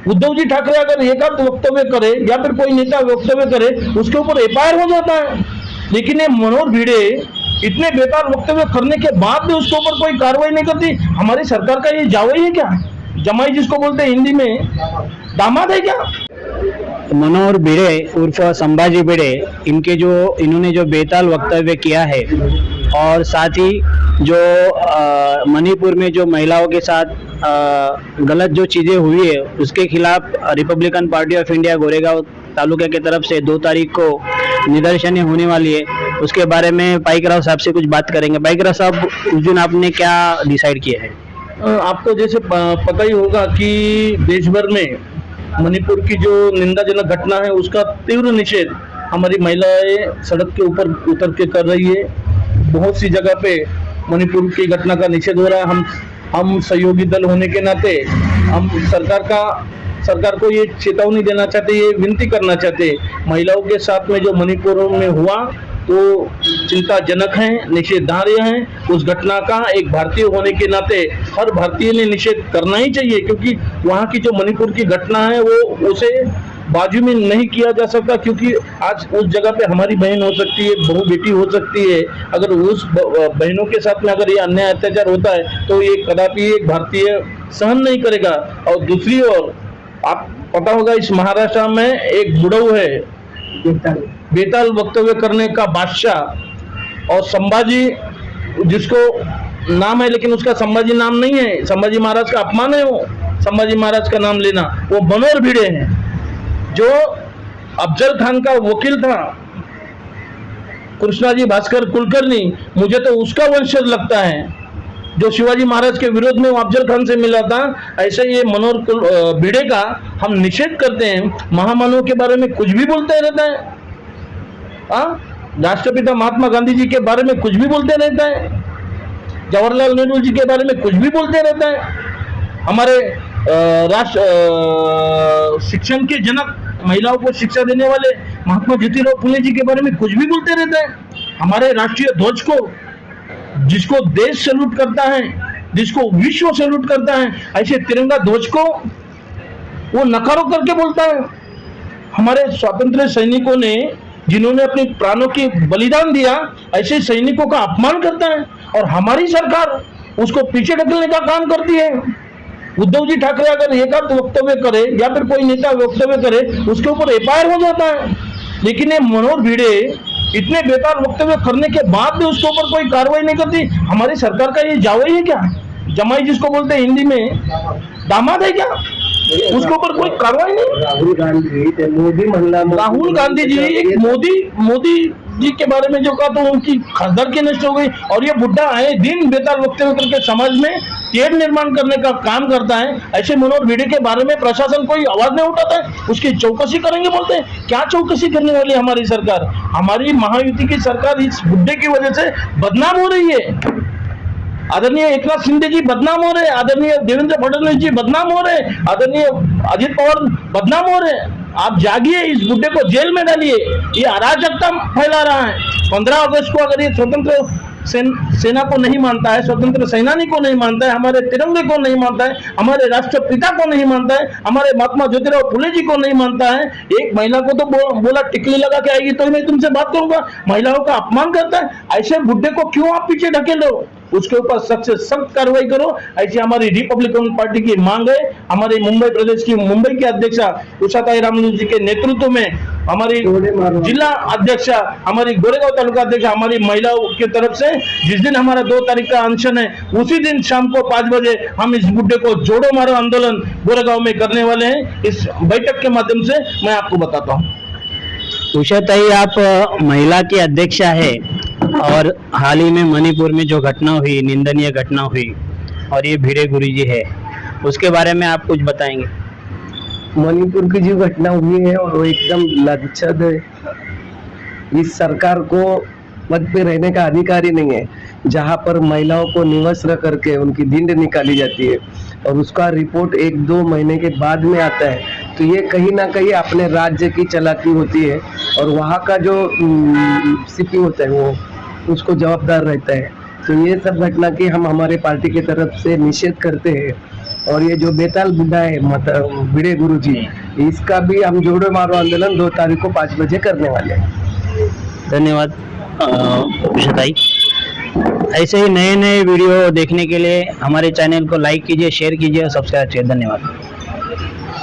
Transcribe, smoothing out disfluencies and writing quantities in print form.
उद्धव जी ठाकरे अगर एक आध वक्तव्य करे या फिर कोई नेता वक्तव्य करे उसके ऊपर एफआईआर हो जाता है, लेकिन ये मनोहर भिड़े इतने बेकार वक्तव्य करने के बाद भी उसके ऊपर कोई कार्रवाई नहीं करती। हमारी सरकार का ये जावई है क्या? जमाई जिसको बोलते हैं हिंदी में, दामाद है क्या? मनोहर भिड़े उर्फ संभाजी भिड़े, इन्होंने जो बेताल वक्तव्य किया है और साथ ही जो मणिपुर में जो महिलाओं के साथ गलत जो चीज़ें हुई है उसके खिलाफ Republican party of India Goregaon taluka की तरफ से 2 तारीख को निदर्शनें होने वाली है। उसके बारे में पाइकराव साहब से कुछ बात करेंगे। पाइकराव साहब, उस दिन आपने क्या डिसाइड किया है? आपको जैसे पता ही होगा कि देश भर में मणिपुर की जो निंदाजनक घटना है उसका तीव्र निषेध हमारी महिलाएं सड़क के ऊपर उतर के कर रही है। बहुत सी जगह पे मणिपुर की घटना का निषेध हो रहा है। हम सहयोगी दल होने के नाते हम सरकार को ये चेतावनी देना चाहते, ये विनती करना चाहते, महिलाओं के साथ में जो मणिपुर में हुआ तो चिंताजनक है, निषेधार्य है। उस घटना का एक भारतीय होने के नाते हर भारतीय ने निषेध करना ही चाहिए, क्योंकि वहाँ की जो मणिपुर की घटना है वो उसे बाजू में नहीं किया जा सकता, क्योंकि आज उस जगह पे हमारी बहन हो सकती है, बहू बेटी हो सकती है। अगर उस बहनों के साथ में अगर ये अन्याय अत्याचार होता है तो ये कदापि एक भारतीय सहन नहीं करेगा। और दूसरी ओर आप पता होगा इस महाराष्ट्र में एक बुढ़ऊ है, बेताल वक्तव्य करने का बादशाह, और संभाजी जिसको नाम है लेकिन उसका संभाजी नाम नहीं है, संभाजी महाराज का अपमान है वो, संभाजी महाराज का नाम लेना। वो मनोहर भिड़े हैं जो अफजल खान का वकील था, कृष्णाजी भास्कर कुलकर्णी, मुझे तो उसका वंशज लगता है जो शिवाजी महाराज के विरोध में अफजल खान से मिला था। ऐसे ये मनोहर भिड़े का हम निषेध करते हैं। महामानव के बारे में कुछ भी बोलते रहता है, राष्ट्रपिता महात्मा गांधी जी के बारे में कुछ भी बोलते रहता है, जवाहरलाल नेहरू जी के बारे में कुछ भी बोलते रहता है, हमारे शिक्षण के जनक, महिलाओं को शिक्षा देने वाले महात्मा ज्योतिराव फुले जी के बारे में कुछ भी बोलते रहता है। हमारे राष्ट्रीय ध्वज को, जिसको देश सैल्यूट करता है, जिसको विश्व सैल्यूट करता है, ऐसे तिरंगा ध्वज को वो नकारो करके बोलता है। हमारे स्वतंत्र सैनिकों ने, जिन्होंने अपने प्राणों की बलिदान दिया, ऐसे सैनिकों का अपमान करता है और हमारी सरकार उसको पीछे ढकेलने का काम करती है। उद्धव जी ठाकरे अगर एक आध वक्तव्य करे या फिर कोई नेता वक्तव्य करे उसके ऊपर एफआईआर हो जाता है, लेकिन ये मनोहर भिड़े इतने बेकार वक्तव्य करने के बाद भी उसके ऊपर कोई कार्रवाई नहीं करती। हमारी सरकार का ये जावई है क्या? जमाई जिसको बोलते हैं हिंदी में, दामाद है क्या? उसके ऊपर कोई कार्रवाई नहीं। राहुल गांधी जी, एक मोदी जी के बारे में जो कहा तो उनकी खासदार की नष्ट हो गई। और ये बुढ़ा आए दिन बेताल वक्तव्य करके समाज में तेड़ निर्माण करने का काम करता है। ऐसे मनोहर भिड़े के बारे में प्रशासन कोई आवाज नहीं उठाता है, उसकी चौकसी करेंगे बोलते हैं। क्या चौकसी करने वाली हमारी सरकार? हमारी महायुति की सरकार इस बुढ़े की वजह से बदनाम हो रही है। आदरणीय एकनाथ शिंदे जी बदनाम हो रहे, आदरणीय देवेंद्र फडणवीस जी बदनाम हो रहे, आदरणीय अजित पवार बदनाम हो रहे। आप जागिए, इस बुड्ढे को जेल में डालिए, ये अराजकता फैला रहा है। 15 अगस्त को अगर ये स्वतंत्र सेना को नहीं मानता है, स्वतंत्र सेनानी को नहीं मानता है, हमारे तिरंगे को नहीं मानता है, हमारे राष्ट्रपिता को नहीं मानता है, हमारे महात्मा ज्योतिराव फुले जी को नहीं मानता है, एक महिला को तो बोला टिकली लगा के आएगी तो मैं तुमसे बात करूंगा, महिलाओं का अपमान करता है। ऐसे बुड्ढे को क्यों आप पीछे ढकेल लो? उसके ऊपर सख्त से सख्त कार्रवाई करो, ऐसी हमारी रिपब्लिकन पार्टी की मांग है। हमारे मुंबई प्रदेश की मुंबई की अध्यक्षा उषा रामलू जी के नेतृत्व में हमारी जिला अध्यक्षा, हमारी गोरेगांव तालुका अध्यक्षा, हमारी महिलाओं की तरफ से जिस दिन हमारा 2 तारीख का अनशन है उसी दिन शाम को 5 बजे हम इस बुड्ढे को जोड़ो मारो आंदोलन गोरेगांव में करने वाले हैं। इस बैठक के माध्यम से मैं आपको बताता हूँ। उषा ताई, आप महिला की अध्यक्षा है और हाल ही में मणिपुर में जो घटना हुई, निंदनीय घटना हुई, और ये भिड़े गुरुजी है, उसके बारे में आप कुछ बताएंगे? मणिपुर की जो घटना हुई है वो एकदम लांछन है। इस सरकार को पद पे रहने का अधिकार ही नहीं है, जहां पर महिलाओं को निवश रख करके उनकी ढींड निकाली जाती है और उसका रिपोर्ट 1-2 महीने के बाद में आता है। तो ये कहीं ना कहीं अपने राज्य की चालाकी होती है और वहाँ का जो सीपी होता है वो उसको जवाबदार रहता है। तो ये सब घटना की हम हमारे पार्टी की तरफ से निषेध करते हैं और ये जो बेताल बुड्ढा है भिड़े गुरु जी, इसका भी हम जोड़ो मारो आंदोलन 2 तारीख को 5 बजे करने वाले हैं। धन्यवाद उषाताई। ऐसे ही नए नए वीडियो देखने के लिए हमारे चैनल को लाइक कीजिए, शेयर कीजिए और सब्सक्राइब कीजिए। धन्यवाद।